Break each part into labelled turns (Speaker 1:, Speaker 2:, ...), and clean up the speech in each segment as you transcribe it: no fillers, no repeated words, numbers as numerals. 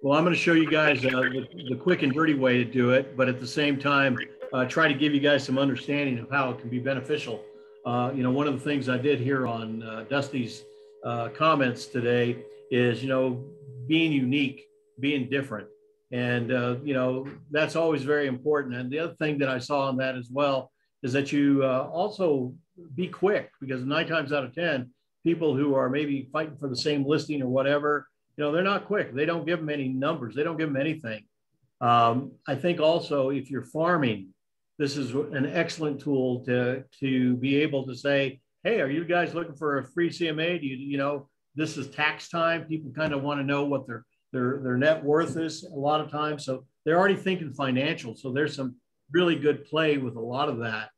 Speaker 1: Well, I'm going to show you guys the quick and dirty way to do it, but at the same time, try to give you guys some understanding of how it can be beneficial. One of the things I did here on Dusty's comments today is, being unique, being different. And, that's always very important. And the other thing that I saw on that as well is that you also be quick, because 9 times out of 10, people who are maybe fighting for the same listing or whatever, they're not quick. They don't give them any numbers. They don't give them anything. I think also if you're farming, this is an excellent tool to be able to say, hey, are you guys looking for a free CMA? Do you this is tax time. People kind of want to know what their net worth is a lot of times. So they're already thinking financial. So there's some really good play with a lot of that.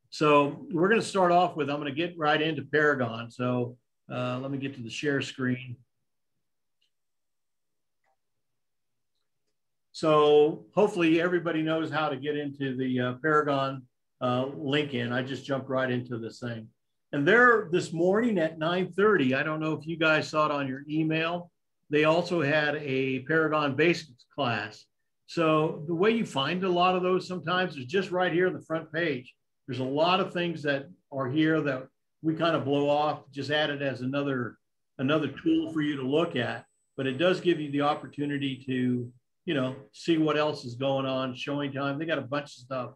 Speaker 1: So we're going to start off with, I'm going to get right into Paragon. So let me get to the share screen. So hopefully everybody knows how to get into the Paragon link in. I just jumped right into this thing. And there this morning at 9:30, I don't know if you guys saw it on your email, they also had a Paragon Basics class. So the way you find a lot of those sometimes is just right here on the front page. There's a lot of things that are here that we kind of blow off, just add it as another tool for you to look at. But it does give you the opportunity to see what else is going on, showing time. They got a bunch of stuff.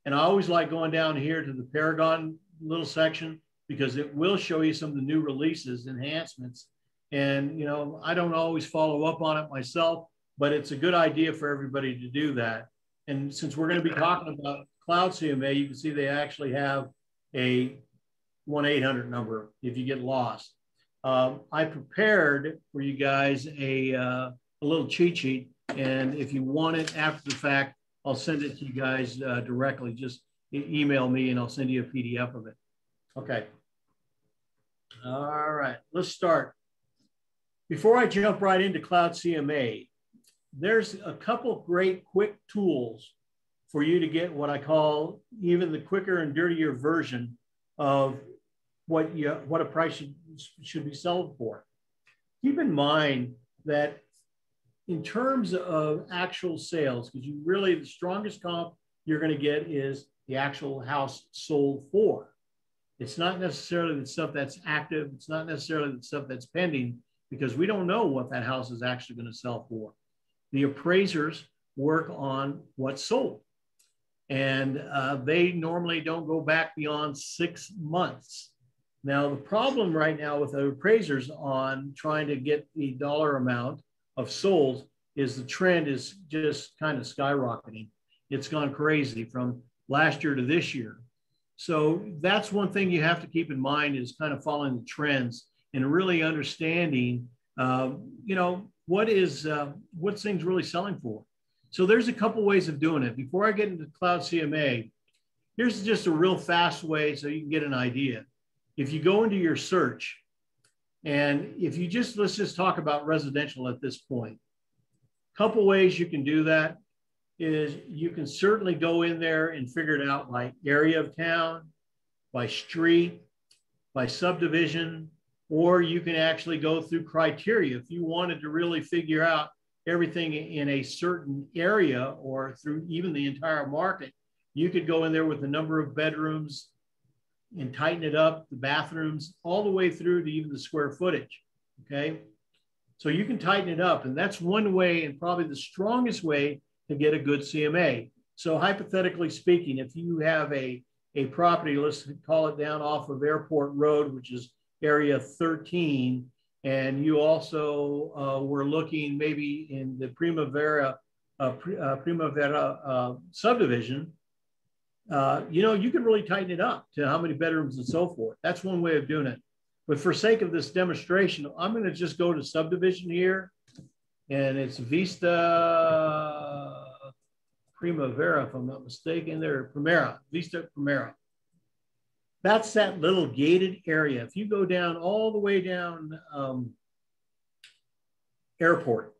Speaker 1: And I always like going down here to the Paragon little section, because it will show you some of the new releases, enhancements. And, I don't always follow up on it myself, but it's a good idea for everybody to do that. And since we're going to be talking about Cloud CMA, you can see they actually have a 1-800 number if you get lost. I prepared for you guys a little cheat sheet. And if you want it after the fact, I'll send it to you guys directly. Just email me and I'll send you a PDF of it. Okay. All right, let's start. Before I jump right into Cloud CMA, there's a couple of great quick tools for you to get what I call even the quicker and dirtier version of what a price should be sold for. Keep in mind that in terms of actual sales, because the strongest comp you're going to get is the actual house sold for. It's not necessarily the stuff that's active. It's not necessarily the stuff that's pending, because we don't know what that house is actually going to sell for. The appraisers work on what's sold, and they normally don't go back beyond 6 months. Now, the problem right now with the appraisers on trying to get the dollar amount of sold is the trend is just kind of skyrocketing. It's gone crazy from last year to this year. So that's one thing you have to keep in mind, is kind of following the trends and really understanding, what's things really selling for. So there's a couple ways of doing it. Before I get into Cloud CMA, here's just a real fast way so you can get an idea. If you go into your search, and if you let's just talk about residential at this point. A couple ways you can do that is you can certainly go in there and figure it out by area of town, by street, by subdivision, or you can actually go through criteria. If you wanted to really figure out everything in a certain area or through even the entire market, you could go in there with the number of bedrooms and tighten it up, the bathrooms, all the way through to even the square footage, okay? So you can tighten it up, and that's one way, and probably the strongest way to get a good CMA. So hypothetically speaking, if you have a property, let's call it down off of Airport Road, which is area 13, and you also were looking maybe in the Primavera subdivision, you can really tighten it up to how many bedrooms and so forth. That's one way of doing it. But for sake of this demonstration, I'm going to just go to subdivision here, and it's Vista Primavera, if I'm not mistaken, Vista Primera. That's that little gated area. If you go down all the way down Airport,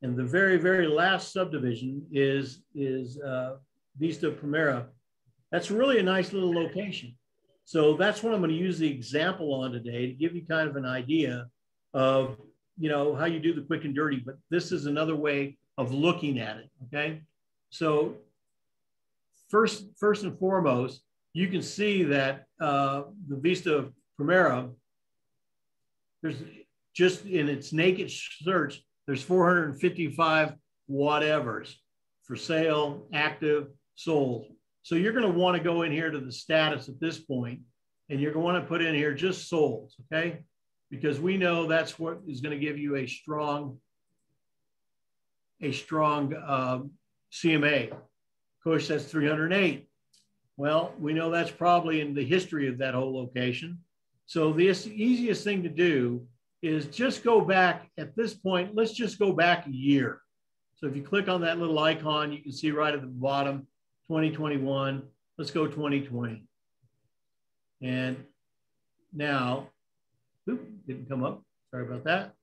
Speaker 1: and the very, very last subdivision is Vista Primera, that's really a nice little location. So that's what I'm going to use the example on today to give you kind of an idea of how you do the quick and dirty, but this is another way of looking at it, okay? So first and foremost, you can see that the Vista Primera, there's just in its naked search, there's 455 whatevers for sale, active, sold. So you're going to want to go in here to the status at this point, and you're going to want to put in here just sold, okay? Because we know that's what is going to give you a strong CMA. Of course, that's 308. Well, we know that's probably in the history of that whole location. So the easiest thing to do is just go back at this point. Let's just go back a year. So if you click on that little icon, you can see right at the bottom, 2021. Let's go 2020. And now, didn't come up. Sorry about that.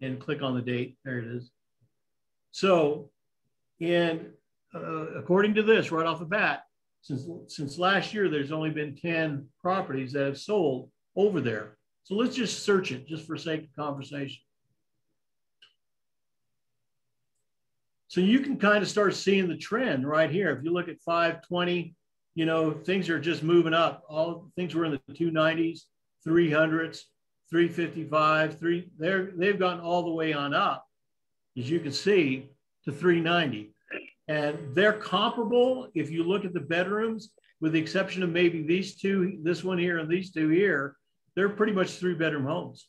Speaker 1: And click on the date. There it is. So, according to this, right off the bat, since last year, there's only been 10 properties that have sold over there. So let's just search it, just for sake of conversation. So you can kind of start seeing the trend right here. If you look at 520, things are just moving up. All things were in the 290s, 300s, 355, they've gotten all the way on up, as you can see, to 390. And they're comparable if you look at the bedrooms, with the exception of maybe these two, this one here and these two here, they're pretty much 3-bedroom homes.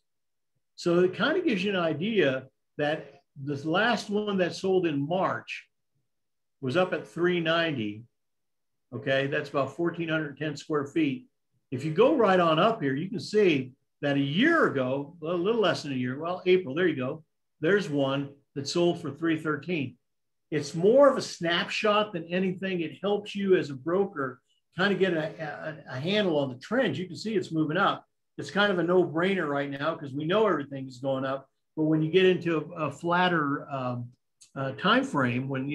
Speaker 1: So it kind of gives you an idea that this last one that sold in March was up at 390. Okay, that's about 1,410 square feet. If you go right on up here, you can see that a year ago, well, a little less than a year, well, April, there you go. There's one that sold for 313. It's more of a snapshot than anything. It helps you as a broker kind of get a handle on the trends. You can see it's moving up. It's kind of a no-brainer right now because we know everything is going up. But when you get into a flatter time frame, when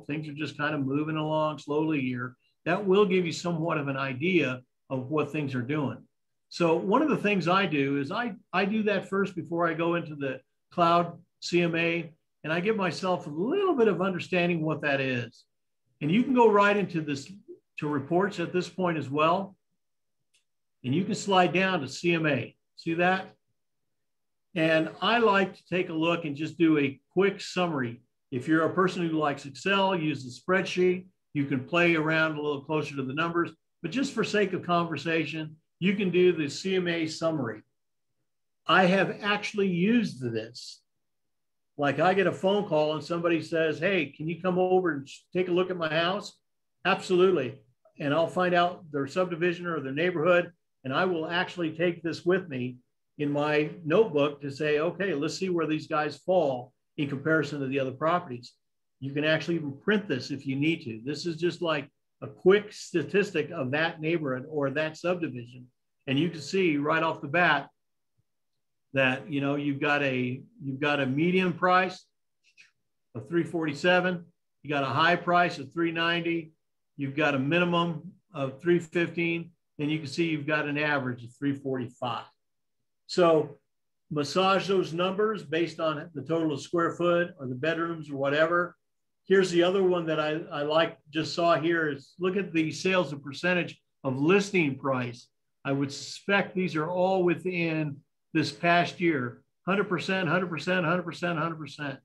Speaker 1: things are just kind of moving along slowly here, that will give you somewhat of an idea of what things are doing. So one of the things I do is I do that first before I go into the cloud CMA, and I give myself a little bit of understanding what that is. And you can go right into this to reports at this point as well. And you can slide down to CMA. See that? And I like to take a look and just do a quick summary. If you're a person who likes Excel, use the spreadsheet. You can play around a little closer to the numbers, but just for sake of conversation, you can do the CMA summary. I have actually used this. Like I get a phone call and somebody says, hey, can you come over and take a look at my house? Absolutely. And I'll find out their subdivision or their neighborhood, and I will actually take this with me in my notebook to say, okay, let's see where these guys fall in comparison to the other properties. You can actually even print this if you need to. This is just like a quick statistic of that neighborhood or that subdivision. And you can see right off the bat that, you've got a median price of 347. You got a high price of 390. You've got a minimum of 315. And you can see you've got an average of 345. So massage those numbers based on the total of square foot or the bedrooms or whatever. Here's the other one that I just saw here is look at the sales and percentage of listing price. I would suspect these are all within this past year, 100%, 100%, 100%, 100%.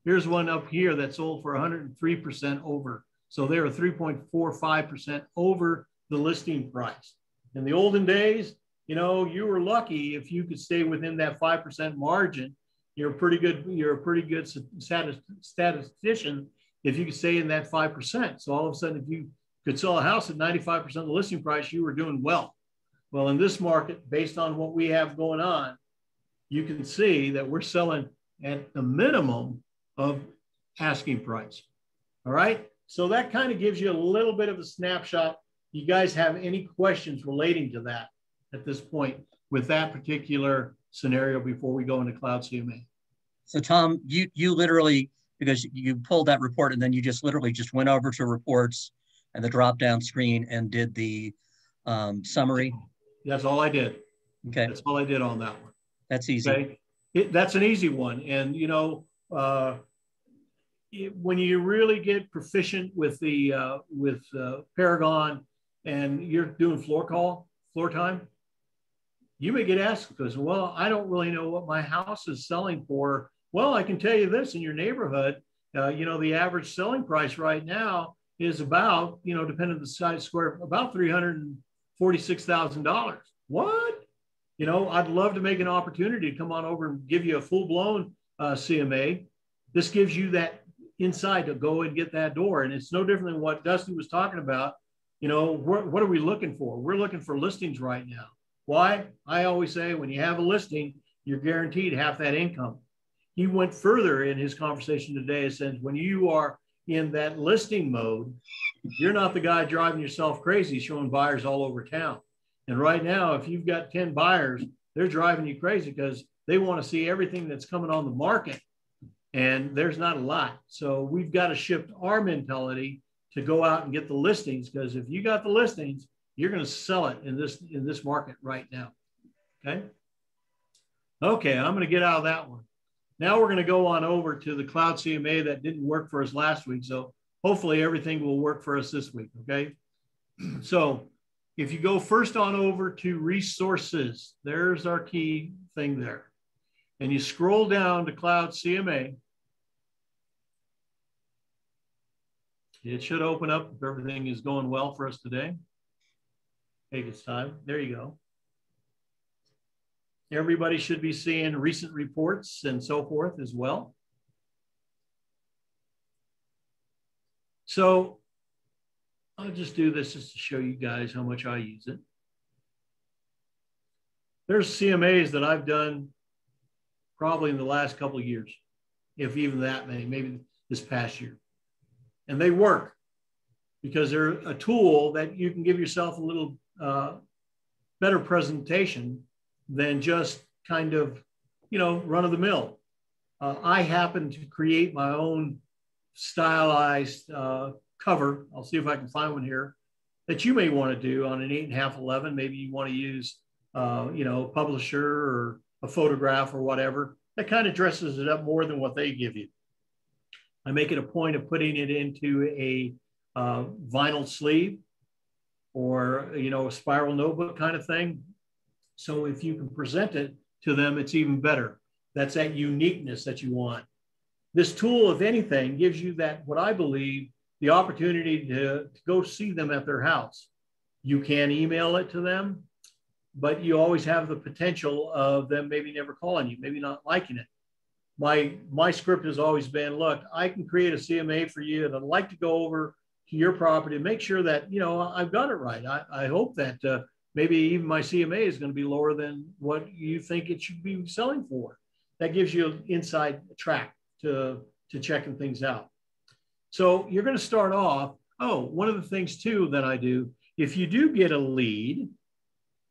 Speaker 1: Here's one up here that sold for 103% over. So they were 3.45% over the listing price. In the olden days, you were lucky if you could stay within that 5% margin. You're a pretty good statistician if you could stay in that 5%. So all of a sudden, if you could sell a house at 95% of the listing price, you were doing well. Well, in this market, based on what we have going on, you can see that we're selling at the minimum of asking price. All right. So that kind of gives you a little bit of a snapshot. You guys have any questions relating to that at this point with that particular scenario before we go into Cloud CMA?
Speaker 2: So Tom, you literally, because you pulled that report and then you just literally just went over to reports and the drop-down screen and did the summary.
Speaker 1: That's all I did.
Speaker 2: Okay.
Speaker 1: That's all I did on that one.
Speaker 2: That's easy.
Speaker 1: Okay. That's an easy one. And, you know, when you really get proficient with the Paragon and you're doing floor time, you may get asked because, well, I don't really know what my house is selling for. Well, I can tell you this: in your neighborhood, you know, the average selling price right now is about, you know, depending on the size square, about $346,000. What? You know, I'd love to make an opportunity to come on over and give you a full-blown CMA. This gives you that insight to go and get that door. And it's no different than what Dusty was talking about. You know, what are we looking for? We're looking for listings right now. Why? I always say when you have a listing, you're guaranteed half that income. He went further in his conversation today and said, when you are in that listing mode, you're not the guy driving yourself crazy, showing buyers all over town. And right now, if you've got 10 buyers, they're driving you crazy because they want to see everything that's coming on the market. And there's not a lot. So we've got to shift our mentality to go out and get the listings, because if you got the listings, you're going to sell it in this market right now. Okay. Okay. I'm going to get out of that one. Now we're going to go on over to the Cloud CMA that didn't work for us last week. So hopefully everything will work for us this week. Okay. So if you go first on over to resources, there's our key thing there. And you scroll down to Cloud CMA. It should open up if everything is going well for us today. Take its time. There you go. Everybody should be seeing recent reports and so forth as well. So I'll just do this just to show you guys how much I use it. There's CMAs that I've done probably in the last couple of years, if even that many, maybe this past year. And they work because they're a tool that you can give yourself a little better presentation than just kind of, you know, run of the mill. I happen to create my own stylized cover. I'll see if I can find one here that you may want to do on an 8.5, 11. Maybe you want to use, you know, publisher or a photograph or whatever. That kind of dresses it up more than what they give you. I make it a point of putting it into a vinyl sleeve or, you know, a spiral notebook kind of thing. So if you can present it to them, it's even better. That's that uniqueness that you want. This tool, if anything, gives you that, what I believe, the opportunity to go see them at their house. You can email it to them, but you always have the potential of them maybe never calling you, maybe not liking it. My script has always been, look, I can create a CMA for you, and I'd like to go over to your property and make sure that, you know, I've got it right. I hope that maybe even my CMA is going to be lower than what you think it should be selling for. That gives you an inside track to checking things out. So you're going to start off. Oh, one of the things too that I do, if you do get a lead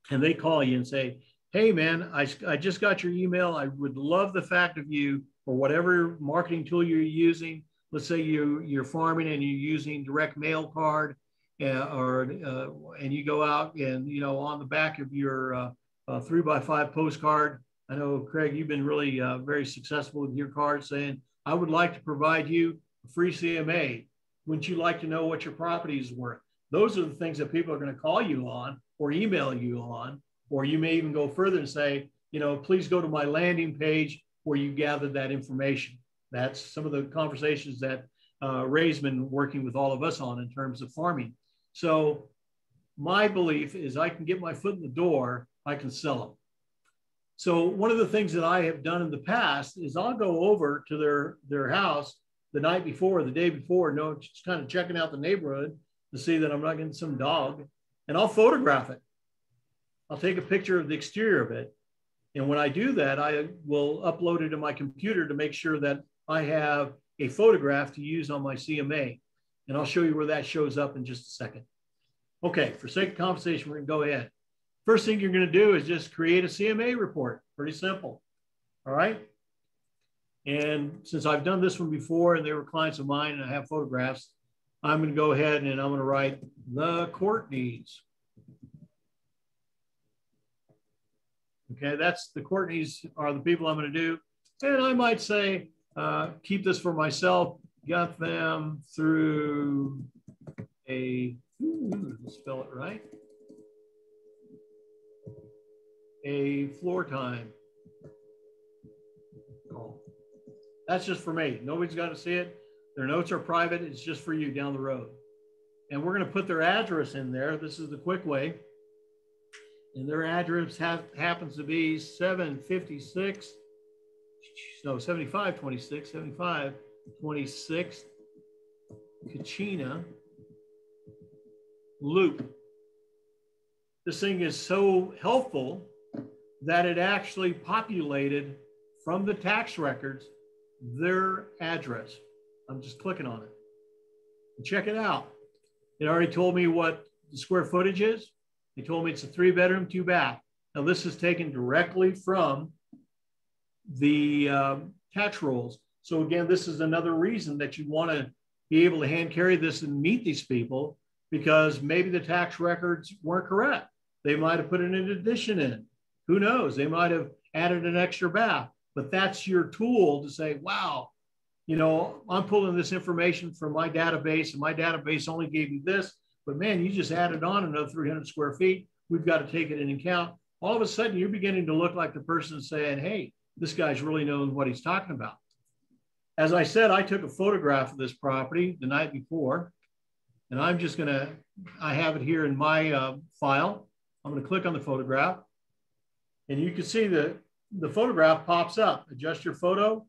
Speaker 1: and they call you and say, hey man, I just got your email. I would love the fact of you, or whatever marketing tool you're using. Let's say you're farming and you're using direct mail card, and you go out and, you know, on the back of your 3x5 postcard. I know, Craig, you've been really very successful with your card, saying, I would like to provide you a free CMA. Wouldn't you like to know what your property is worth? Those are the things that people are going to call you on or email you on. Or you may even go further and say, you know, please go to my landing page where you gathered that information. That's some of the conversations that Ray's been working with all of us on in terms of farming. So my belief is I can get my foot in the door, I can sell them. So one of the things that I have done in the past is I'll go over to their house the night before, the day before, just kind of checking out the neighborhood to see that I'm not getting some dog, and I'll photograph it. I'll take a picture of the exterior of it. And when I do that, I will upload it to my computer to make sure that I have a photograph to use on my CMA. And I'll show you where that shows up in just a second. Okay, for sake of conversation, we're gonna go ahead. First thing you're gonna do is just create a CMA report. Pretty simple, all right? And since I've done this one before and they were clients of mine and I have photographs, I'm gonna go ahead and I'm gonna write the court needs. Okay, that's the Courtneys are the people I'm going to do. And I might say, keep this for myself, got them through a, spell it right, a floor time call. That's just for me. Nobody's got to see it. Their notes are private. It's just for you down the road. And we're going to put their address in there. This is the quick way. And their address happens to be 7526 Cma Loop. This thing is so helpful that it actually populated from the tax records their address. I'm just clicking on it. And check it out. It already told me what the square footage is. They told me it's a 3-bedroom, 2-bath. Now this is taken directly from the tax rolls. So again, this is another reason that you want to be able to hand carry this and meet these people, because maybe the tax records weren't correct. They might have put an addition in. Who knows? They might have added an extra bath, but that's your tool to say, wow, you know, I'm pulling this information from my database and my database only gave you this, but man, you just added on another 300 square feet. We've got to take it into account. All of a sudden you're beginning to look like the person saying, hey, this guy's really knowing what he's talking about. As I said, I took a photograph of this property the night before, and I'm just gonna, I have it here in my file. I'm gonna click on the photograph, and you can see the photograph pops up. Adjust your photo,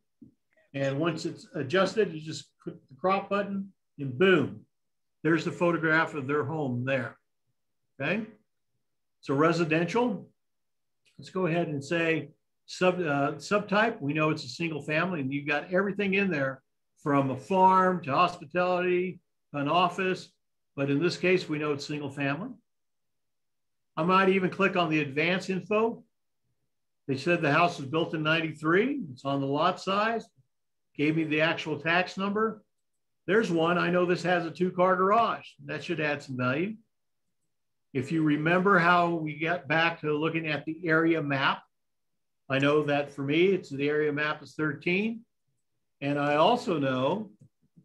Speaker 1: and once it's adjusted, you just click the crop button, and boom, there's the photograph of their home there, okay? So residential, let's go ahead and say subtype. We know it's a single family, and you've got everything in there from a farm to hospitality, an office, but in this case, we know it's single family. I might even click on the advanced info. They said the house was built in '93. It's on the lot size. Gave me the actual tax number. There's one. I know this has a 2-car garage. That should add some value. If you remember how we get back to looking at the area map, I know that for me, it's the area map is 13. And I also know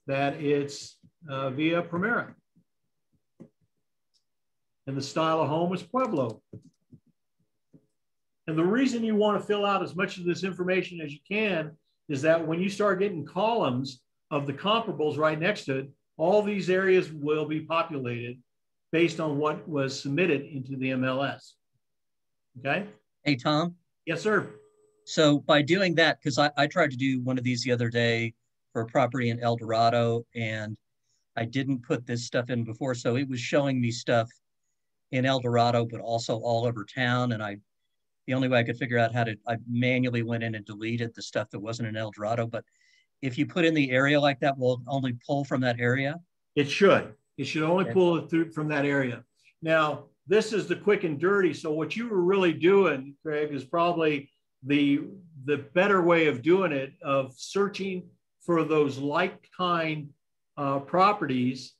Speaker 1: that it's via Primera. And the style of home is Pueblo. And the reason you want to fill out as much of this information as you can is that when you start getting columns of the comparables right next to it, all these areas will be populated based on what was submitted into the MLS. Okay?
Speaker 2: Hey, Tom?
Speaker 1: Yes, sir.
Speaker 2: So by doing that, because I tried to do one of these the other day for a property in El Dorado, and I didn't put this stuff in before, so it was showing me stuff in El Dorado, but also all over town. And the only way I could figure out I manually went in and deleted the stuff that wasn't in El Dorado. But if you put in the area like that, will it only pull from that area?
Speaker 1: It should. It should only pull it through from that area. Now, this is the quick and dirty. So what you were really doing, Craig, is probably the better way of doing it, of searching for those like kind properties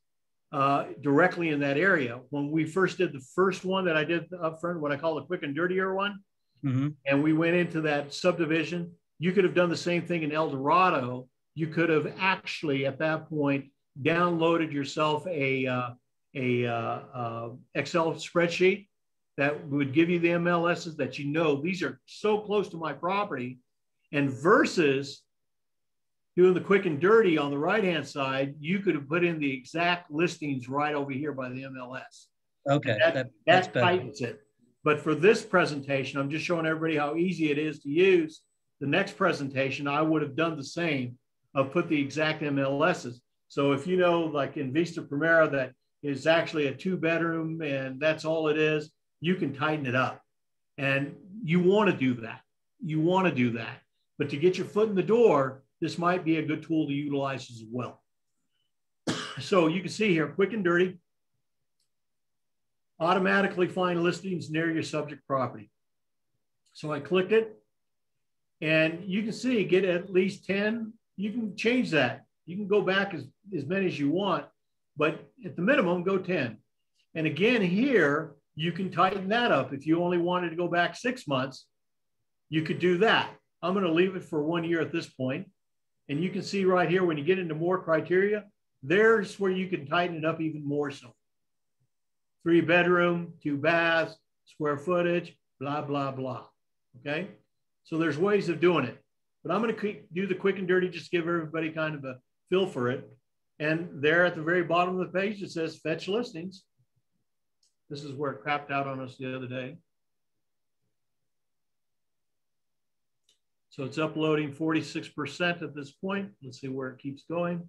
Speaker 1: directly in that area. When we first did the first one that I did up front, what I call the quick and dirtier one, and we went into that subdivision, you could have done the same thing in El Dorado. You could have actually at that point downloaded yourself a Excel spreadsheet that would give you the MLSs that you know these are so close to my property, and versus doing the quick and dirty on the right-hand side, you could have put in the exact listings right over here by the MLS.
Speaker 2: Okay,
Speaker 1: that tightens it. But for this presentation, I'm just showing everybody how easy it is to use. The next presentation, I would have done the same, of put the exact MLSs. So if you know, like in Vista Primera, that is actually a 2-bedroom and that's all it is, you can tighten it up. And you want to do that. You want to do that. But to get your foot in the door, this might be a good tool to utilize as well. So you can see here, quick and dirty, automatically find listings near your subject property. So I clicked it, and you can see, get at least 10. You can change that. You can go back as many as you want, but at the minimum, go 10. And again, here, you can tighten that up. If you only wanted to go back 6 months, you could do that. I'm going to leave it for 1 year at this point. And you can see right here, when you get into more criteria, there's where you can tighten it up even more so. 3 bedroom, 2 baths, square footage, blah, blah, blah. Okay. So there's ways of doing it, but I'm going to do the quick and dirty just to give everybody kind of a feel for it. And there at the very bottom of the page, it says fetch listings. This is where it crapped out on us the other day. So it's uploading 46% at this point. Let's see where it keeps going.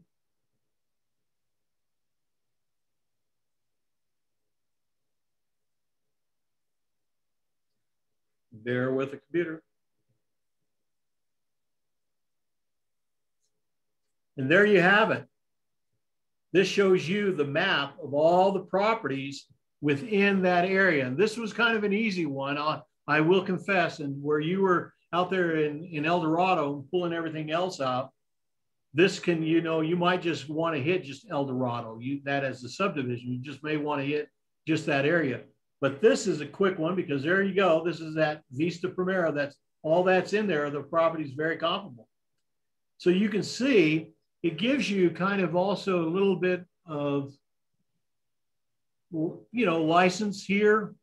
Speaker 1: Bear with the computer. And there you have it. This shows you the map of all the properties within that area. And this was kind of an easy one, I will confess. And where you were out there in El Dorado pulling everything else out, this can, you know, you might just want to hit just El Dorado, that as a subdivision. You just may want to hit just that area. But this is a quick one because there you go. This is that Vista Primera. That's all that's in there. The property is very comparable. So you can see it gives you kind of also a little bit of, you know, license here,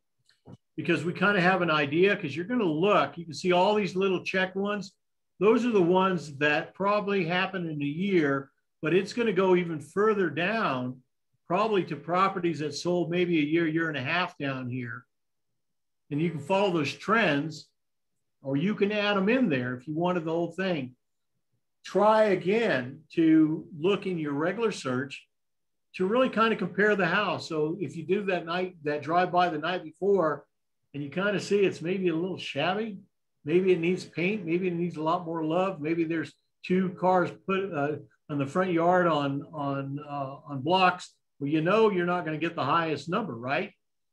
Speaker 1: because we kind of have an idea, because you're going to look, you can see all these little check ones. Those are the ones that probably happen in a year, but it's going to go even further down, probably to properties that sold maybe a year, year and a half down here. And you can follow those trends, or you can add them in there if you wanted the whole thing. Try again to look in your regular search to really kind of compare the house. So if you do that drive by the night before, and you kind of see it's maybe a little shabby, maybe it needs paint, maybe it needs a lot more love, maybe there's 2 cars put on the front yard on blocks, well, you know you're not going to get the highest number, right?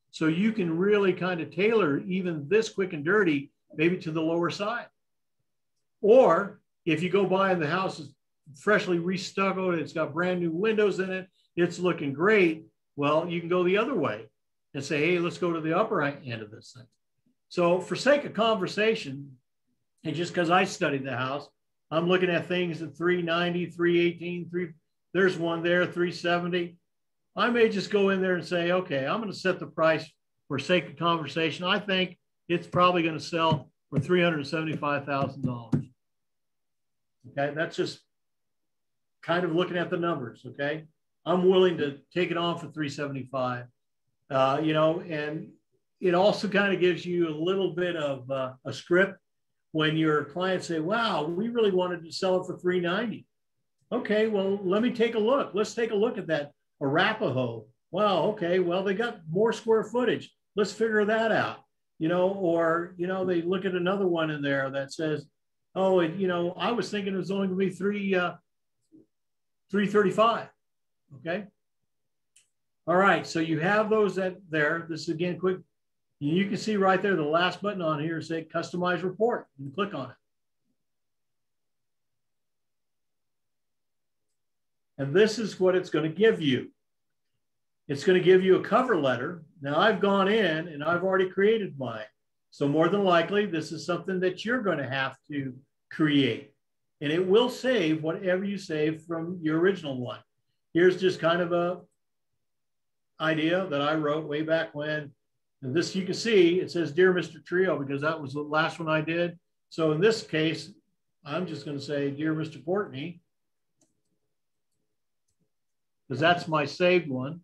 Speaker 1: So you can really kind of tailor even this quick and dirty maybe to the lower side. Or if you go by and the house is freshly restuccoed, it's got brand new windows in it, it's looking great, well, you can go the other way and say, hey, let's go to the upper end of this thing. So for sake of conversation, and just because I studied the house, I'm looking at things at 390, 318, there's one there, 370. I may just go in there and say, okay, I'm going to set the price for sake of conversation. I think it's probably going to sell for $375,000. Okay, that's just kind of looking at the numbers. Okay, I'm willing to take it on for 375. You know, and it also kind of gives you a little bit of a script when your clients say, wow, we really wanted to sell it for 390. Okay, well, let me take a look. Let's take a look at that Arapahoe. Wow, okay, well, they got more square footage. Let's figure that out. You know, or, you know, they look at another one in there that says, oh, you know, I was thinking it was only going to be 335. Okay. All right, so you have those there. This is again quick. You can see right there, the last button on here say customize report. You can click on it. And this is what it's going to give you. It's going to give you a cover letter. Now I've gone in and I've already created mine. So more than likely, this is something that you're going to have to create. And it will save whatever you save from your original one. Here's just kind of a idea that I wrote way back when. And this, you can see, it says, Dear Mr. Trio, because that was the last one I did. So in this case, I'm just going to say, Dear Mr. Courtney, because that's my saved one.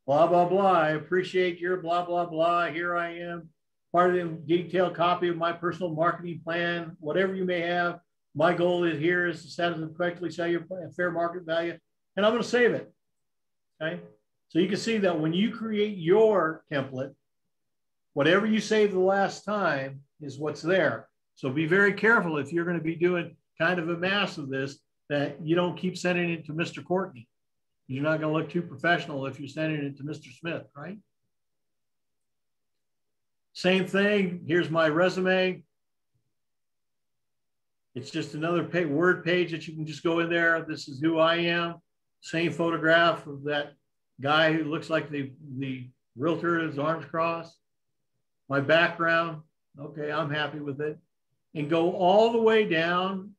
Speaker 1: Blah, blah, blah. I appreciate your blah, blah, blah. Here I am. Part of the detailed copy of my personal marketing plan, whatever you may have. My goal is here is to satisfy correctly sell your fair market value, and I'm going to save it. Okay. So you can see that when you create your template, whatever you saved the last time is what's there. So be very careful if you're going to be doing kind of a mass of this, that you don't keep sending it to Mr. Courtney. You're not going to look too professional if you're sending it to Mr. Smith, right? Same thing. Here's my resume. It's just another word page that you can just go in there. This is who I am. Same photograph of that guy who looks like the realtor, his arms crossed. my background. Okay, I'm happy with it. And go all the way down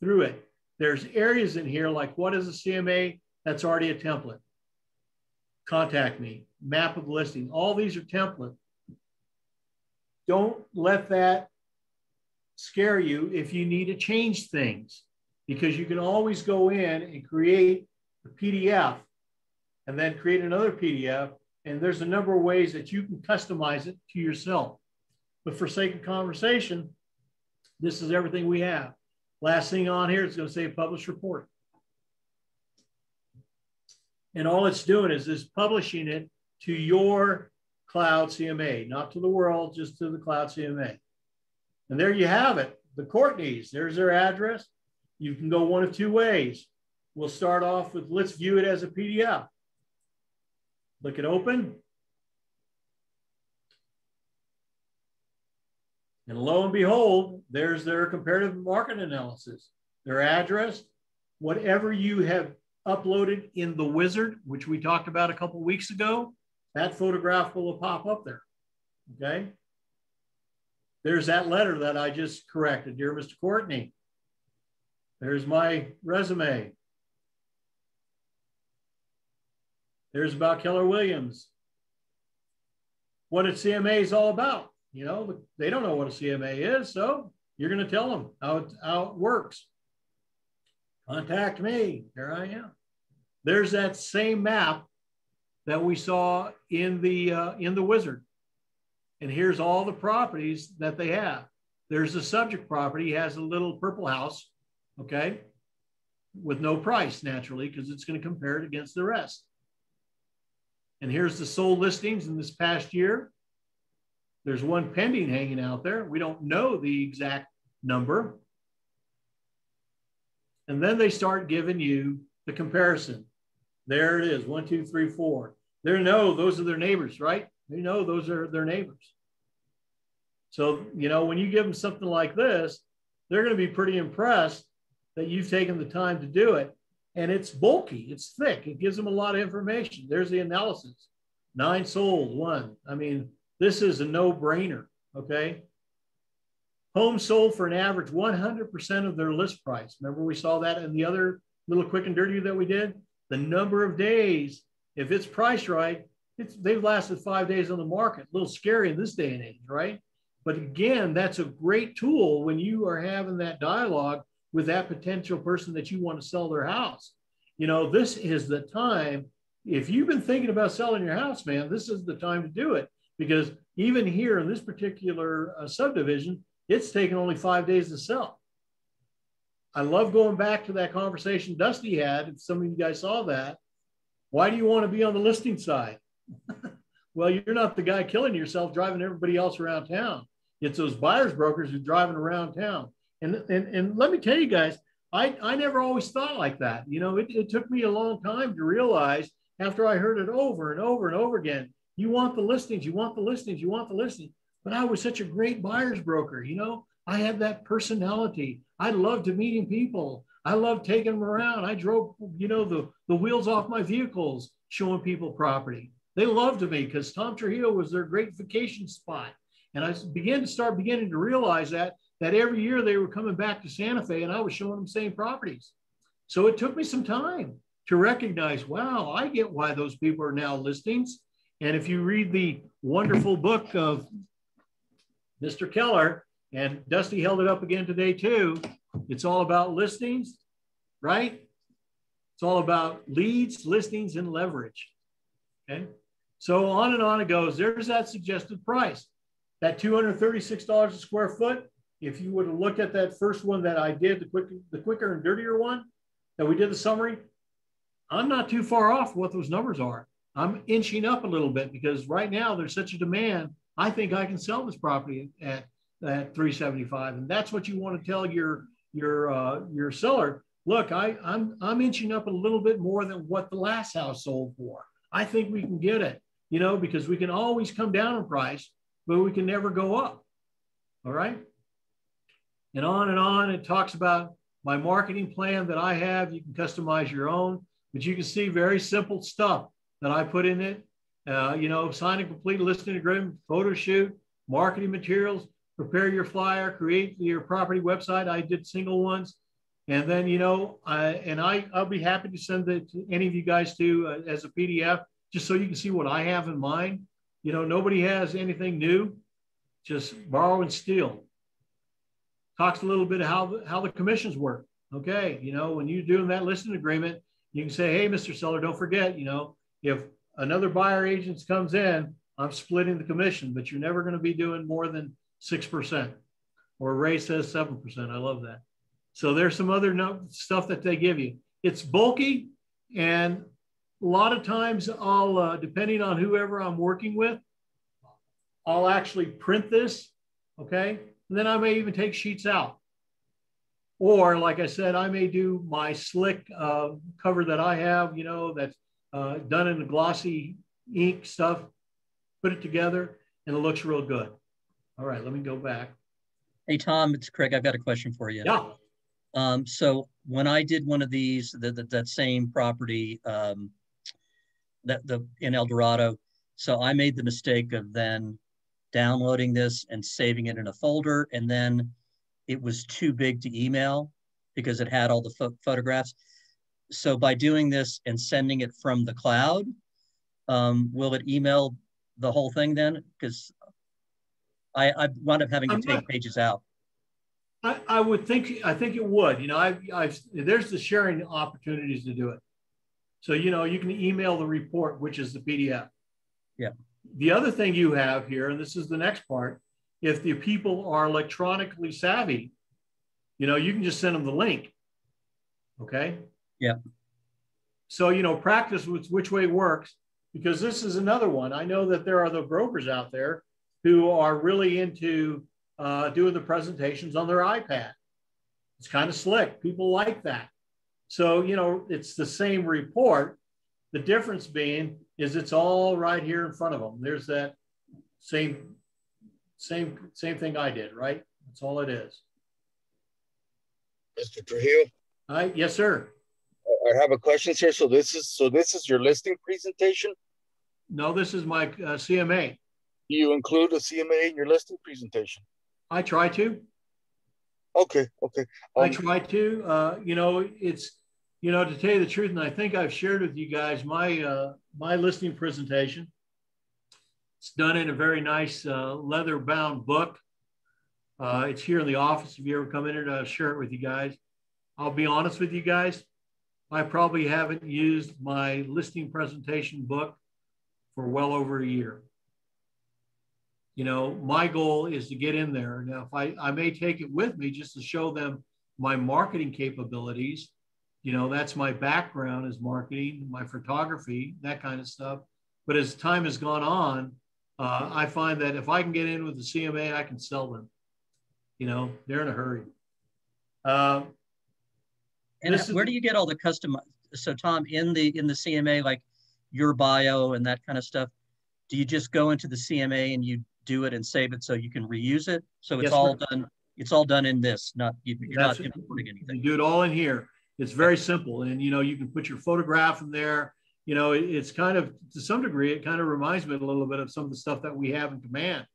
Speaker 1: through it. There's areas in here like what is a CMA? That's already a template. Contact me, map of the listing. All these are template. Don't let that scare you if you need to change things, because you can always go in and create a PDF and then create another PDF. And there's a number of ways that you can customize it to yourself. But for sake of conversation, this is everything we have. Last thing on here is going to say publish report. And all it's doing is publishing it to your cloud CMA, not to the world, just to the cloud CMA. And there you have it. The Courtneys, there's their address. You can go one of two ways. We'll start off with, let's view it as a PDF. Click it open. And lo and behold, there's their comparative market analysis, their address, whatever you have uploaded in the wizard, which we talked about a couple of weeks ago, that photograph will pop up there, okay? There's that letter that I just corrected, dear Mr. Courtney. There's my resume. There's about Keller Williams. What a CMA is all about. You know, they don't know what a CMA is, so you're going to tell them how it works. Contact me. Here I am. There's that same map that we saw in the wizard. And here's all the properties that they have. There's the subject property, has a little purple house, okay, with no price naturally, because it's going to compare it against the rest. And here's the sold listings in this past year. There's one pending hanging out there. We don't know the exact number. And then they start giving you the comparison. There it is, 1, 2, 3, 4. They know those are their neighbors, right? They know those are their neighbors. So, you know, when you give them something like this, they're going to be pretty impressed that you've taken the time to do it. And it's bulky, it's thick. It gives them a lot of information. There's the analysis. 9 sold, 1. I mean, this is a no-brainer, okay? Homes sold for an average 100% of their list price. Remember we saw that in the other little quick and dirty that we did? The number of days, if it's priced right, they've lasted 5 days on the market. A little scary in this day and age, right? But again, that's a great tool when you are having that dialogue with that potential person that you want to sell their house. You know, this is the time. If you've been thinking about selling your house, man, this is the time to do it. Because even here in this particular subdivision, it's taken only 5 days to sell. I love going back to that conversation Dusty had. If some of you guys saw that, why do you want to be on the listing side? Well, you're not the guy killing yourself driving everybody else around town. It's those buyer's brokers who are driving around town. And let me tell you guys, I never always thought like that. You know, it took me a long time to realize after I heard it over and over and over again, you want the listings, you want the listings, you want the listings. But I was such a great buyer's broker. You know, I had that personality. I loved meeting people. I loved taking them around. I drove, you know, the wheels off my vehicles, showing people property. They loved me because Tom Trujillo was their great vacation spot. And I beginning to realize that every year they were coming back to Santa Fe and I was showing them the same properties. So it took me some time to recognize, wow, I get why those people are now listings. And if you read the wonderful book of Mr. Keller, and Dusty held it up again today too, it's all about listings, right? It's all about leads, listings, and leverage, okay? So on and on it goes. There's that suggested price. That $236 a square foot, if you would have looked at that first one that I did, the quicker and dirtier one that we did the summary, I'm not too far off what those numbers are. I'm inching up a little bit because right now there's such a demand. I think I can sell this property at $375, and that's what you want to tell your seller. Look, I'm inching up a little bit more than what the last house sold for. I think we can get it, you know, because we can always come down in price, but we can never go up. All right. And on it talks about my marketing plan that I have. You can customize your own, but you can see very simple stuff that I put in it. Sign and complete listing agreement, photo shoot, marketing materials, prepare your flyer, create your property website. I did single ones. And then, I'll be happy to send it to any of you guys too as a PDF, just so you can see what I have in mind. Nobody has anything new, just borrow and steal. Talks a little bit of how the commissions work. Okay, when you're doing that listing agreement, you can say, hey, Mr. Seller, don't forget, if another buyer agent comes in, I'm splitting the commission, but you're never going to be doing more than 6%. Or Ray says 7%. I love that. So there's some other stuff that they give you. It's bulky, and a lot of times I'll, depending on whoever I'm working with, I'll actually print this, okay? And then I may even take sheets out. Or like I said, I may do my slick cover that I have, that's done in the glossy ink stuff, put it together, and it looks real good. All right, let me go back.
Speaker 2: Hey, Tom, it's Craig. I've got a question for you.
Speaker 1: Yeah.
Speaker 2: So when I did one of these, that same property, in El Dorado, so I made the mistake of then downloading this and saving it in a folder, and then it was too big to email because it had all the photographs. So by doing this and sending it from the cloud, will it email the whole thing then? Because I wound up having to take pages out.
Speaker 1: I think it would. There's the sharing opportunities to do it. So, you can email the report, which is the PDF.
Speaker 2: Yeah.
Speaker 1: The other thing you have here, and this is the next part, if the people are electronically savvy, you can just send them the link. Okay.
Speaker 2: Yeah.
Speaker 1: So, practice which way works, because this is another one. I know that there are the brokers out there who are really into doing the presentations on their iPad. It's kind of slick. People like that. So, it's the same report. The difference being is it's all right here in front of them. There's that same thing I did, right? That's all it is.
Speaker 3: Mr. Trujillo?
Speaker 1: Hi, yes, sir.
Speaker 3: I have a question, sir. So this is your listing presentation?
Speaker 1: No, this is my CMA.
Speaker 3: Do you include a CMA in your listing presentation?
Speaker 1: I try to.
Speaker 3: Okay.
Speaker 1: I try to. It's to tell you the truth, and I think I've shared with you guys my listing presentation. It's done in a very nice leather-bound book. It's here in the office. If you ever come in here to share it with you guys, I'll be honest with you guys. I probably haven't used my listing presentation book for well over a year. My goal is to get in there. Now, if I may take it with me just to show them my marketing capabilities. That's my background is marketing, my photography, that kind of stuff. But as time has gone on, I find that if I can get in with the CMA, I can sell them. They're in a hurry.
Speaker 2: And where do you get all the custom? So Tom, in the CMA, like your bio and that kind of stuff, do you just go into the CMA and you do it and save it so you can reuse it? So it's all done. It's all done in this. You're not importing anything.
Speaker 1: You do it all in here. It's very simple, and you can put your photograph in there. It's kind of, to some degree, it kind of reminds me a little bit of some of the stuff that we have in Command.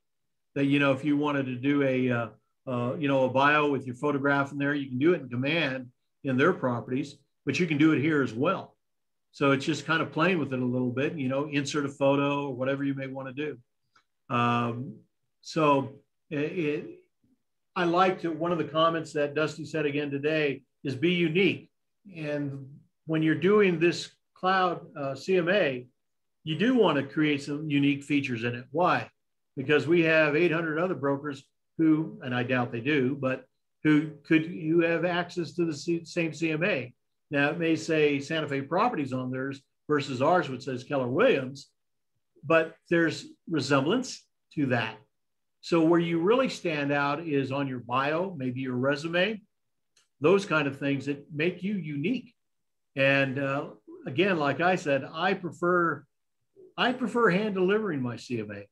Speaker 1: That if you wanted to do a bio with your photograph in there, you can do it in Command in their properties, but you can do it here as well. So it's just kind of playing with it a little bit. Insert a photo or whatever you may want to do. I liked one of the comments that Dusty said again today is be unique. And when you're doing this cloud CMA, you do want to create some unique features in it. Why? Because we have 800 other brokers who, and I doubt they do, but who have access to the same CMA. Now it may say Santa Fe Properties on theirs versus ours, which says Keller Williams, but there's resemblance to that. So where you really stand out is on your bio, maybe your resume, those kind of things that make you unique. And again, like I said, I prefer hand delivering my CMA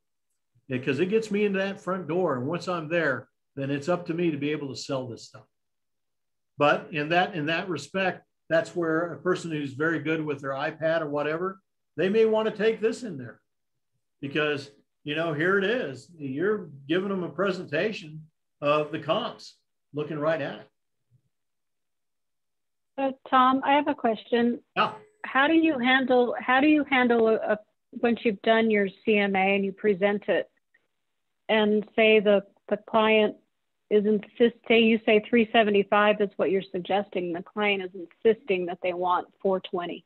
Speaker 1: because it gets me into that front door. And once I'm there, then it's up to me to be able to sell this stuff. But in that respect, that's where a person who's very good with their iPad or whatever, they may want to take this in there. because, you know, here it is. You're giving them a presentation of the comps, looking right at it.
Speaker 4: So Tom, I have a question.
Speaker 1: Yeah.
Speaker 4: How do you handle once you've done your CMA and you present it, and say the client is say you say 375 is what you're suggesting, the client is insisting that they want 420.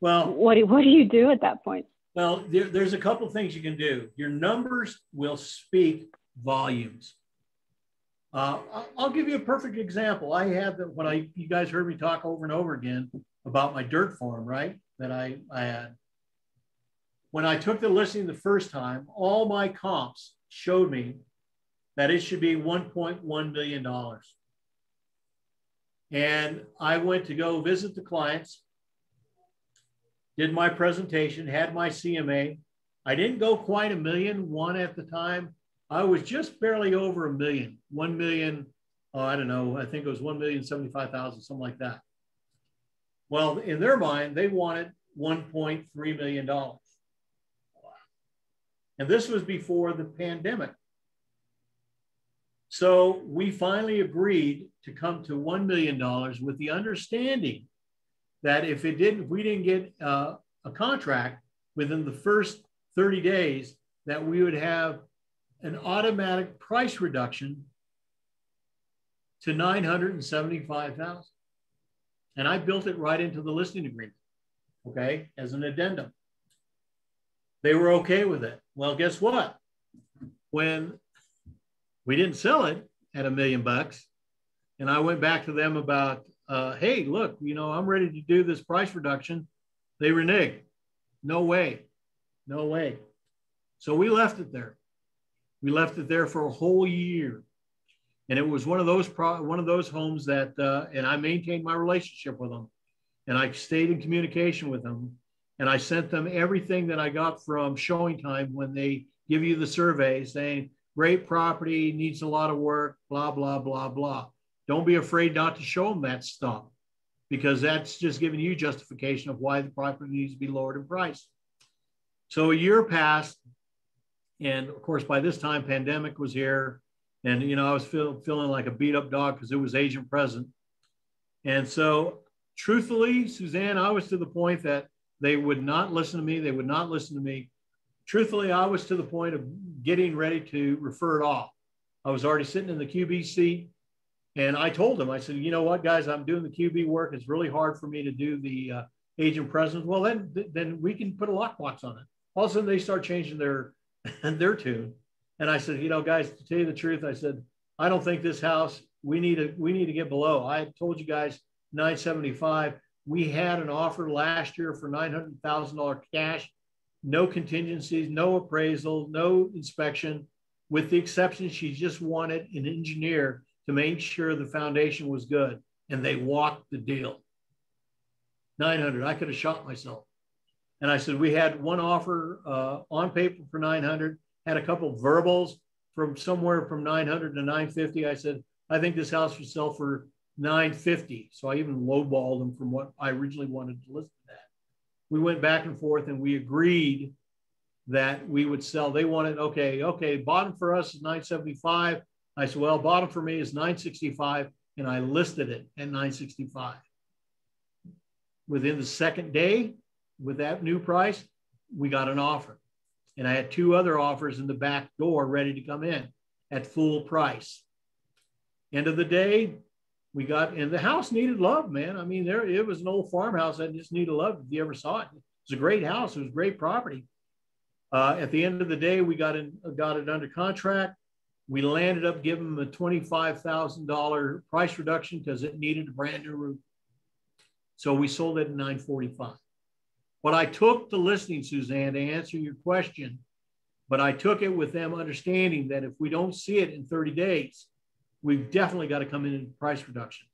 Speaker 1: Well,
Speaker 4: what do you do at that point?
Speaker 1: Well, there's a couple things you can do. Your numbers will speak volumes. I'll give you a perfect example. I had you guys heard me talk over and over again about my dirt farm, right? That I had. When I took the listing the first time, all my comps showed me that it should be $1.1 million. And I went to go visit the clients, did my presentation, had my CMA. I didn't go quite $1.1 million at the time. I was just barely over $1 million, 1 million, I don't know, I think it was 1,075,000, something like that. Well, in their mind, they wanted $1.3 million. And this was before the pandemic. So we finally agreed to come to $1 million with the understanding that if we didn't get a contract within the first 30 days, that we would have an automatic price reduction to $975,000. And I built it right into the listing agreement, okay, as an addendum. They were okay with it. Well, guess what? When we didn't sell it at $1 million, and I went back to them about, hey, look, you know, I'm ready to do this price reduction. They reneged. No way. No way. So we left it there. We left it there for a whole year. And it was one of those homes that, and I maintained my relationship with them. And I stayed in communication with them. And I sent them everything that I got from Showing Time when they give you the survey saying, great property, needs a lot of work, blah, blah, blah, blah. Don't be afraid not to show them that stuff, because that's just giving you justification of why the property needs to be lowered in price. So a year passed. And of course, by this time, pandemic was here. And, you know, I was feeling like a beat up dog because it was agent present. And so truthfully, Suzanne, I was to the point that they would not listen to me. They would not listen to me. Truthfully, I was to the point of getting ready to refer it off. I was already sitting in the QB seat. And I told them, I said, you know what, guys, I'm doing the QB work. It's really hard for me to do the agent presence. Well, then we can put a lockbox on it. All of a sudden, they start changing their tune. And I said, you know, guys, to tell you the truth, I said, I don't think this house, we need to get below. I told you guys 975. We had an offer last year for $900,000 cash, no contingencies, no appraisal, no inspection, with the exception she just wanted an engineer to make sure the foundation was good. And they walked the deal. 900, I could have shot myself. And I said, we had one offer on paper for 900, had a couple of verbals from somewhere from 900 to 950. I said, I think this house would sell for 950. So I even lowballed them from what I originally wanted to list it at. We went back and forth and we agreed that we would sell. They wanted, okay, bottom for us is 975. I said, well, bottom for me is 965. And I listed it at 965. Within the second day, with that new price, we got an offer. And I had two other offers in the back door ready to come in at full price. End of the day, we got, and the house needed love, man. I mean, it was an old farmhouse that just needed love. If you ever saw it, it was a great house. It was great property. At the end of the day, we got it under contract. We landed up giving them a $25,000 price reduction because it needed a brand new roof. So we sold it at $945. But I took the listing, Suzanne, to answer your question, but I took it with them understanding that if we don't see it in 30 days, we've definitely got to come in and price reduction.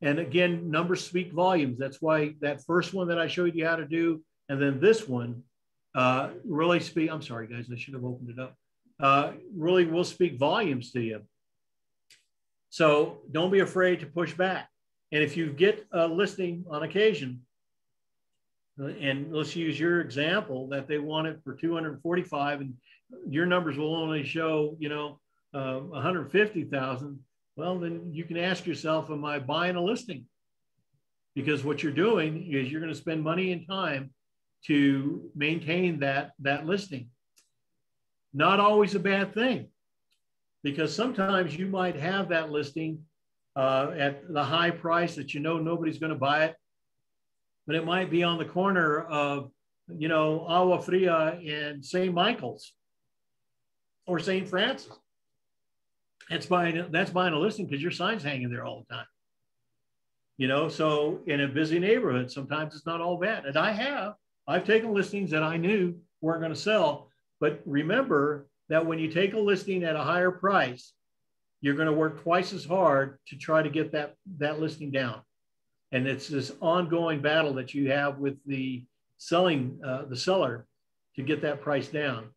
Speaker 1: And again, numbers speak volumes. That's why that first one that I showed you how to do, and then this one really speak. I'm sorry, guys, I should have opened it up. Really will speak volumes to you. So don't be afraid to push back. And if you get a listing on occasion, and let's use your example that they want it for 245 and your numbers will only show, 150,000. Well, then you can ask yourself, am I buying a listing? Because what you're doing is you're going to spend money and time to maintain that listing. Not always a bad thing, because sometimes you might have that listing at the high price that nobody's going to buy it, but it might be on the corner of, Agua Fria and St. Michael's or St. Francis. That's buying a listing because your sign's hanging there all the time. So in a busy neighborhood, sometimes it's not all bad. And I've taken listings that I knew weren't going to sell. But remember that when you take a listing at a higher price, you're going to work twice as hard to try to get that listing down. And it's this ongoing battle that you have with the seller to get that price down.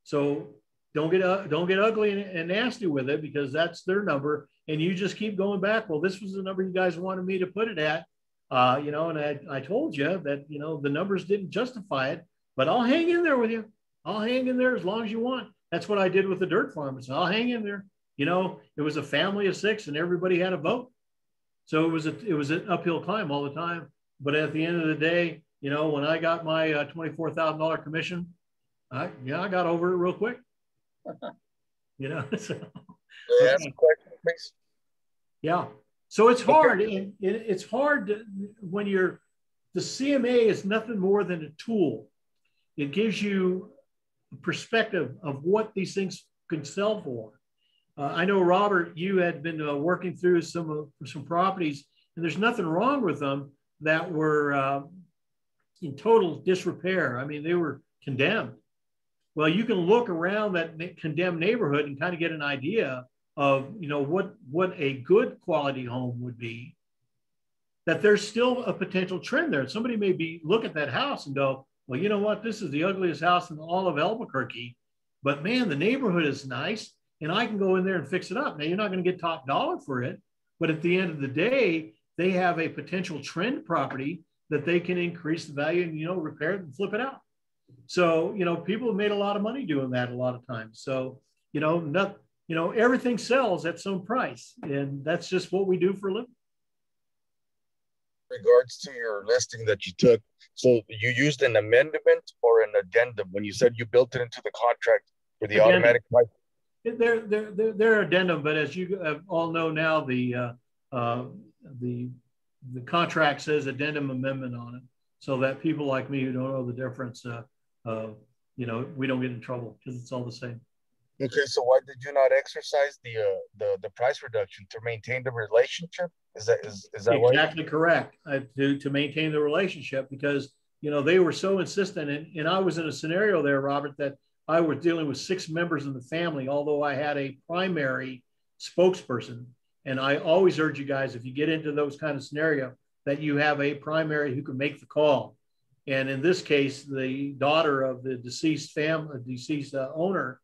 Speaker 1: So don't get ugly and nasty with it, because that's their number. And you just keep going back. Well, this was the number you guys wanted me to put it at, and I told you that, the numbers didn't justify it, but I'll hang in there with you. I'll hang in there as long as you want. That's what I did with the dirt farmers. I'll hang in there. It was a family of 6 and everybody had a vote. So it was an uphill climb all the time. But at the end of the day, when I got my $24,000 commission, I got over it real quick. So.
Speaker 3: May I ask a question, please?
Speaker 1: Yeah. So it's hard. And it's hard when the CMA is nothing more than a tool. It gives you a perspective of what these things can sell for. I know, Robert, you had been working through some properties, and there's nothing wrong with them that were in total disrepair. I mean, they were condemned. Well, you can look around that condemned neighborhood and kind of get an idea of, what a good quality home would be, that there's still a potential trend there. Somebody may look at that house and go, well, you know what? This is the ugliest house in all of Albuquerque, but man, the neighborhood is nice and I can go in there and fix it up. Now, you're not going to get top dollar for it, but at the end of the day, they have a potential trend property that they can increase the value and, repair it and flip it out. So, people have made a lot of money doing that a lot of times. So, everything sells at some price, and that's just what we do for a living.
Speaker 3: Regards to your listing that you took, so you used an amendment or an addendum when you said you built it into the contract for the addendum. Automatic price?
Speaker 1: They're addendum, but as you all know now, the contract says addendum amendment on it, so that people like me who don't know the difference, we don't get in trouble because it's all the same.
Speaker 3: Okay, so why did you not exercise the price reduction to maintain the relationship? Is that
Speaker 1: exactly correct? To maintain the relationship, because they were so insistent, and I was in a scenario there, Robert, that I was dealing with 6 members in the family, although I had a primary spokesperson. And I always urge you guys, if you get into those kind of scenario, that you have a primary who can make the call. And in this case, the daughter of the deceased owner,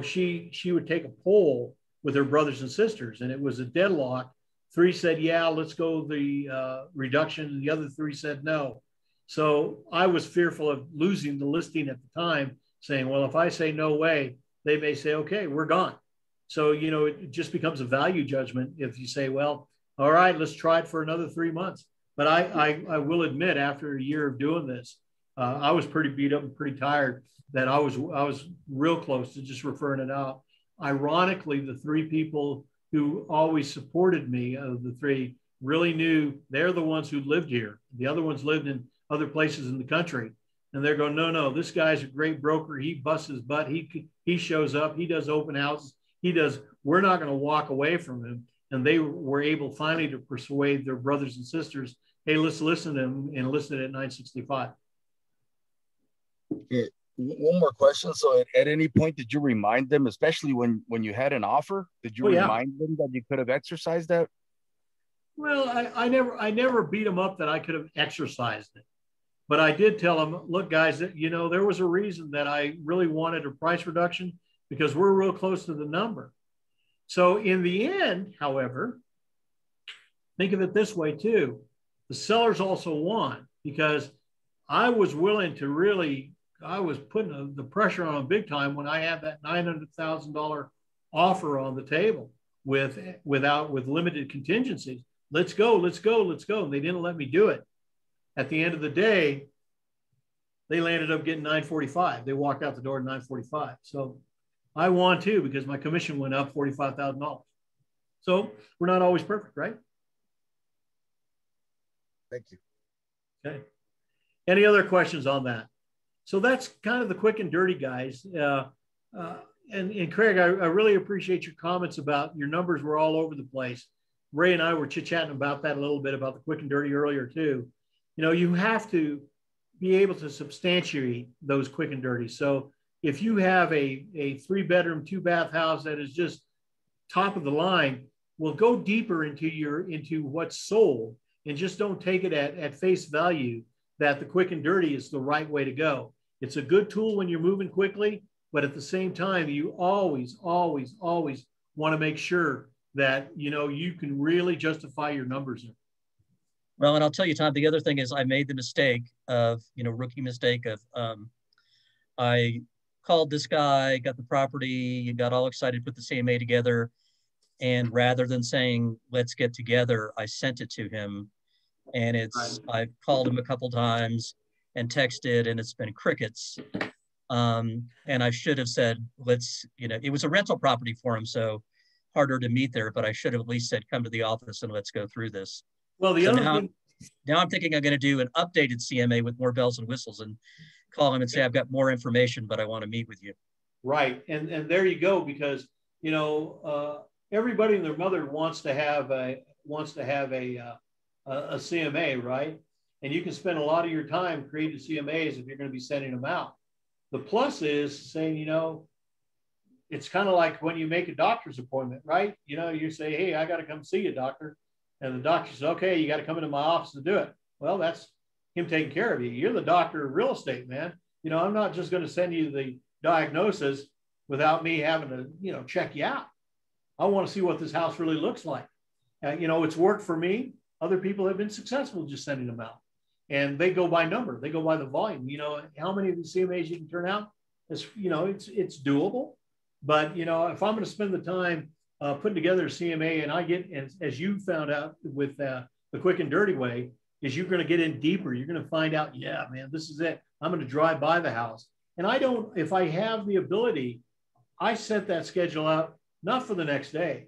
Speaker 1: she would take a poll with her brothers and sisters, and it was a deadlock. 3 said, yeah, let's go the reduction. And the other 3 said no. So I was fearful of losing the listing at the time, saying, well, if I say no way, they may say, okay, we're gone. So, it just becomes a value judgment if you say, well, all right, let's try it for another 3 months. But I will admit, after a year of doing this, I was pretty beat up and pretty tired, that I was real close to just referring it out. Ironically, the 3 people who always supported me, the 3, really knew they're the ones who lived here. The other ones lived in other places in the country. And they're going, no, this guy's a great broker. He busts his butt. He shows up. He does open houses. We're not going to walk away from him. And they were able finally to persuade their brothers and sisters, hey, let's listen to him and listen at 965.
Speaker 3: Okay. One more question. So at any point, did you remind them, especially when you had an offer, did you remind them that you could have exercised that?
Speaker 1: Well, I never beat them up that I could have exercised it. But I did tell them, look, guys, there was a reason that I really wanted a price reduction, because we're real close to the number. So in the end, however, think of it this way too. The sellers also won, because I was willing to really, I was putting the pressure on them big time when I had that $900,000 offer on the table with limited contingencies. Let's go, let's go, let's go. And they didn't let me do it. At the end of the day, they landed up getting 945. They walked out the door at 945. So I won too because my commission went up $45,000. So we're not always perfect, right?
Speaker 3: Thank you.
Speaker 1: Okay. Any other questions on that? So that's kind of the quick and dirty, guys. And Craig, I really appreciate your comments about your numbers were all over the place. Ray and I were chit-chatting about that a little bit about the quick and dirty earlier too. You know, you have to be able to substantiate those quick and dirty. So if you have a 3-bedroom, 2-bath house that is just top of the line, well, go deeper into what's sold and just don't take it at face value that the quick and dirty is the right way to go. It's a good tool when you're moving quickly, but at the same time, you always, always, always want to make sure that, you know, you can really justify your numbers there.
Speaker 2: Well, and I'll tell you, Tom, the other thing is I made the mistake of, rookie mistake of, I called this guy, got the property, got all excited, put the CMA together. And rather than saying, let's get together, I sent it to him. And I've called him a couple times and texted, and it's been crickets. And I should have said, it was a rental property for him, so harder to meet there, but I should have at least said, come to the office and let's go through this.
Speaker 1: Well,
Speaker 2: now I'm thinking I'm going to do an updated CMA with more bells and whistles and call him and say, I've got more information, but I want to meet with you.
Speaker 1: Right. And there you go, because, everybody and their mother wants to have a CMA, right? And you can spend a lot of your time creating CMAs if you're going to be sending them out. The plus is saying, it's kind of like when you make a doctor's appointment, right? You say, hey, I got to come see you, doctor. And the doctor says, okay, you got to come into my office to do it. Well, that's him taking care of you. You're the doctor of real estate, man. I'm not just going to send you the diagnosis without me having to, check you out. I want to see what this house really looks like. It's worked for me. Other people have been successful just sending them out. And they go by number. They go by the volume. How many of these CMAs you can turn out? It's doable. But, if I'm going to spend the time putting together a CMA, and I get, as you found out with the quick and dirty way, is you're going to get in deeper. You're going to find out, yeah, man, this is it. I'm going to drive by the house. And if I have the ability, I set that schedule out, not for the next day.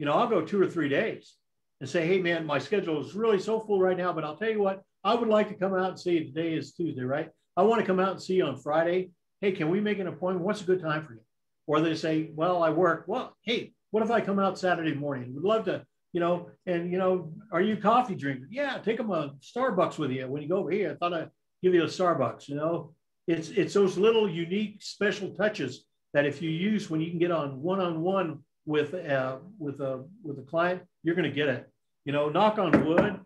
Speaker 1: I'll go 2 or 3 days and say, hey, man, my schedule is really so full right now, but I'll tell you what, I would like to come out and see you. Today is Tuesday, right? I want to come out and see you on Friday. Hey, can we make an appointment? What's a good time for you? Or they say, well, I work. Well, hey, what if I come out Saturday morning? Would love to, are you a coffee drinker? Yeah, take them a Starbucks with you when you go over here. I thought I'd give you a Starbucks. It's those little unique special touches that if you use when you can get on one-on-one with a client, you're going to get it. Knock on wood.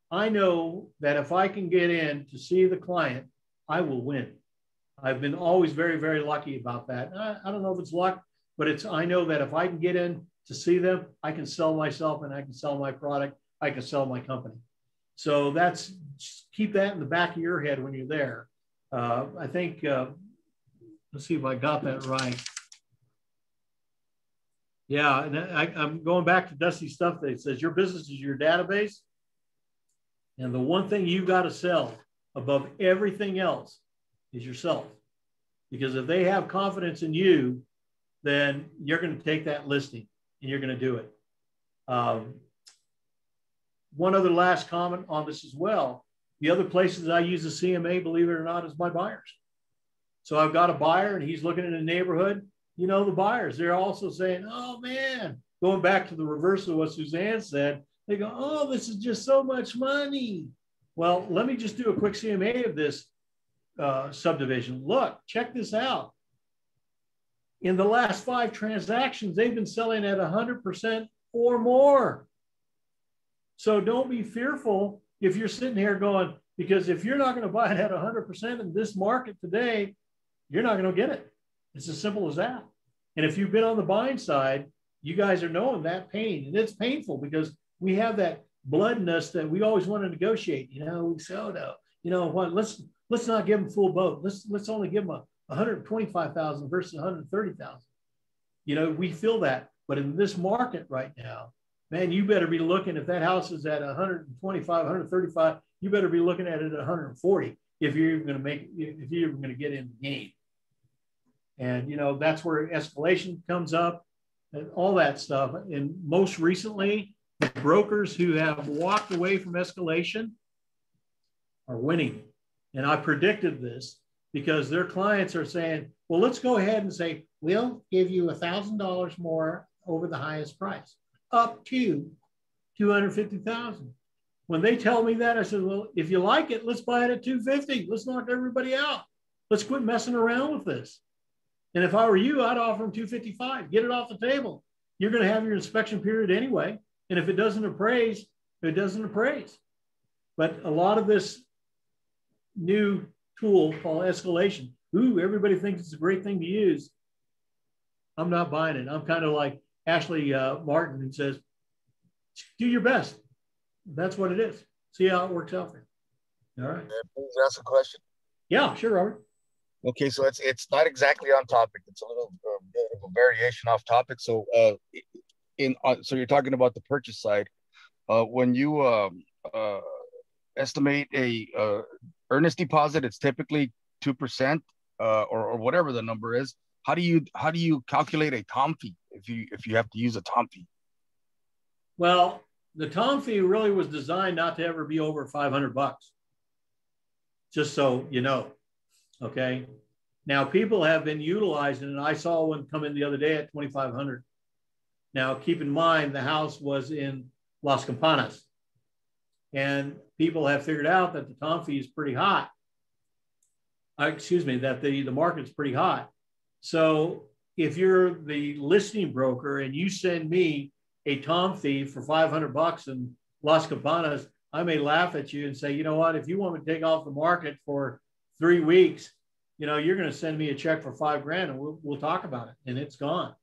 Speaker 1: I know that if I can get in to see the client, I will win. I've been always very, very lucky about that. I don't know if it's luck, but I know that if I can get in to see them, I can sell myself and I can sell my product. I can sell my company. So keep that in the back of your head when you're there. I think, let's see if I got that right. Yeah, and I'm going back to Dusty's stuff that says your business is your database. And the one thing you've got to sell above everything else is yourself. Because if they have confidence in you, then you're going to take that listing and you're going to do it. One other last comment on this as well. The other places I use the CMA, believe it or not, is my buyers. So I've got a buyer and he's looking in a neighborhood. The buyers, they're also saying, oh man, going back to the reverse of what Suzanne said, they go, oh, this is just so much money. Well, let me just do a quick CMA of this subdivision. Look, check this out. In the last 5 transactions, they've been selling at 100% or more. So don't be fearful if you're sitting here going, because if you're not going to buy it at 100% in this market today, you're not going to get it. It's as simple as that. And if you've been on the buying side, you guys are knowing that pain. And it's painful because we have that blood in us that we always want to negotiate. We say, oh no, you know what, let's not give them full boat. Let's only give them 125,000 versus 130,000. You know, we feel that, but in this market right now, man, you better be looking, if that house is at 125, 135, you better be looking at it at 140 if you're even going to if you're even going to get in the game. And, you know, that's where escalation comes up and all that stuff. And most recently, the brokers who have walked away from escalation are winning. And I predicted this because their clients are saying, well, let's go ahead and say, we'll give you $1,000 more over the highest price, up to $250,000. When they tell me that, I said, well, if you like it, let's buy it at $250. Let's knock everybody out. Let's quit messing around with this. And if I were you, I'd offer them $255. Get it off the table. You're going to have your inspection period anyway. And if it doesn't appraise, it doesn't appraise. But a lot of this new tool called escalation, everybody thinks it's a great thing to use. I'm not buying it. I'm kind of like Ashley Martin, who says, do your best. That's what it is. See how it works out for you. All right.
Speaker 3: Please ask a question.
Speaker 1: Yeah, sure, Robert.
Speaker 3: Okay, so it's not exactly on topic. It's a little bit of a variation off topic. So so you're talking about the purchase side. When you estimate a earnest deposit, it's typically 2% or whatever the number is. How do you calculate a tom fee if you have to use a tom fee?
Speaker 1: Well, the tom fee really was designed not to ever be over $500. Just so you know. Okay. Now people have been utilizing it. And I saw one come in the other day at 2,500. Now keep in mind the house was in Las Campanas, and people have figured out that the tom fee is pretty hot. That the market's pretty hot. So if you're the listing broker and you send me a tom fee for $500 in Las Campanas, I may laugh at you and say, you know what, if you want me to take off the market for 3 weeks, you know, you're going to send me a check for $5,000 and we'll talk about it. And it's gone.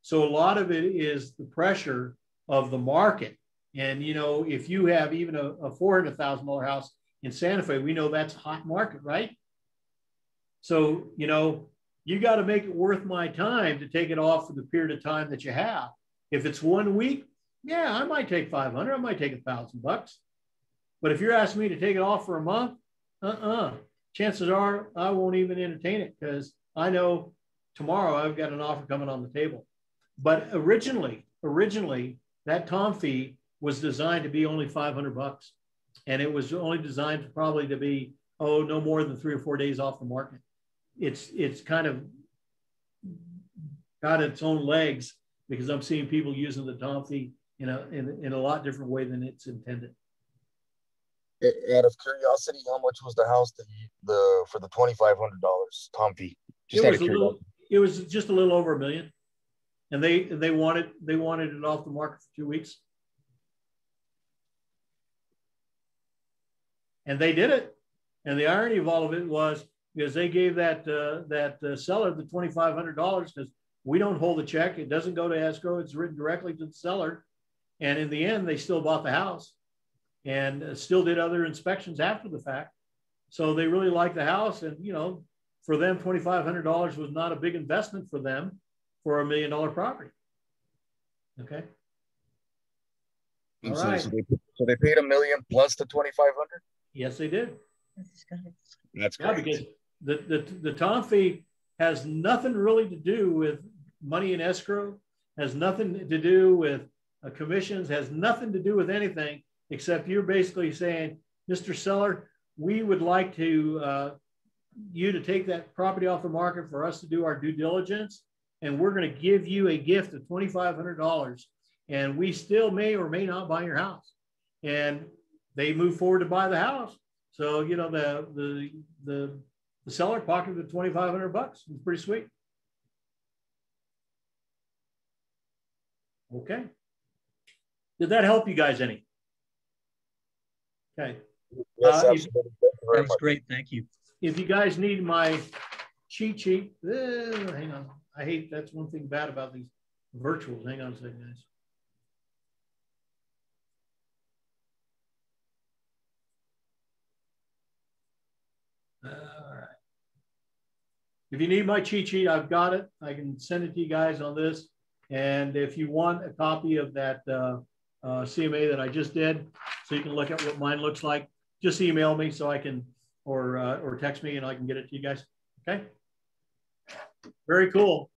Speaker 1: So a lot of it is the pressure of the market. And, you know, if you have even a $400,000 house in Santa Fe, we know that's a hot market, right? So, you know, you got to make it worth my time to take it off for the period of time that you have. If it's 1 week, yeah, I might take 500. I might take $1,000. But if you're asking me to take it off for a month, chances are I won't even entertain it because I know tomorrow I've got an offer coming on the table. But originally that tom fee was designed to be only $500, and it was only designed to probably to be no more than 3 or 4 days off the market. It's kind of got its own legs because I'm seeing people using the tom fee in a lot different way than it's intended.
Speaker 3: Out of curiosity, how much was the house for the $2,500 tom fee?
Speaker 1: It was just a little over $1 million, and they wanted it off the market for 2 weeks, and they did it. And the irony of all of it was because they gave that seller the $2,500 because we don't hold the check; it doesn't go to escrow; it's written directly to the seller. And in the end, they still bought the house and still did other inspections after the fact. So they really liked the house. And, you know, for them, $2,500 was not a big investment for them for $1 million property. Okay. All right.
Speaker 3: So they paid $1 million plus the $2,500?
Speaker 1: Yes, they did.
Speaker 3: That's great.
Speaker 1: Yeah, because the tom fee has nothing really to do with money in escrow, has nothing to do with commissions, has nothing to do with anything, except you're basically saying, Mr. Seller, we would like to you to take that property off the market for us to do our due diligence, and we're going to give you a gift of $2,500, and we still may or may not buy your house. And they move forward to buy the house. So, you know, the seller pocketed $2,500. It's pretty sweet. Okay. Did that help you guys any? Okay.
Speaker 3: Yes, absolutely.
Speaker 2: That was great. Thank you.
Speaker 1: If you guys need my cheat sheet, hang on. I hate, that's one thing bad about these virtuals. Hang on a second, guys. All right. If you need my cheat sheet, I've got it. I can send it to you guys on this. And if you want a copy of that CMA that I just did, so you can look at what mine looks like, just email me so I can, or text me and I can get it to you guys. Okay. Very cool.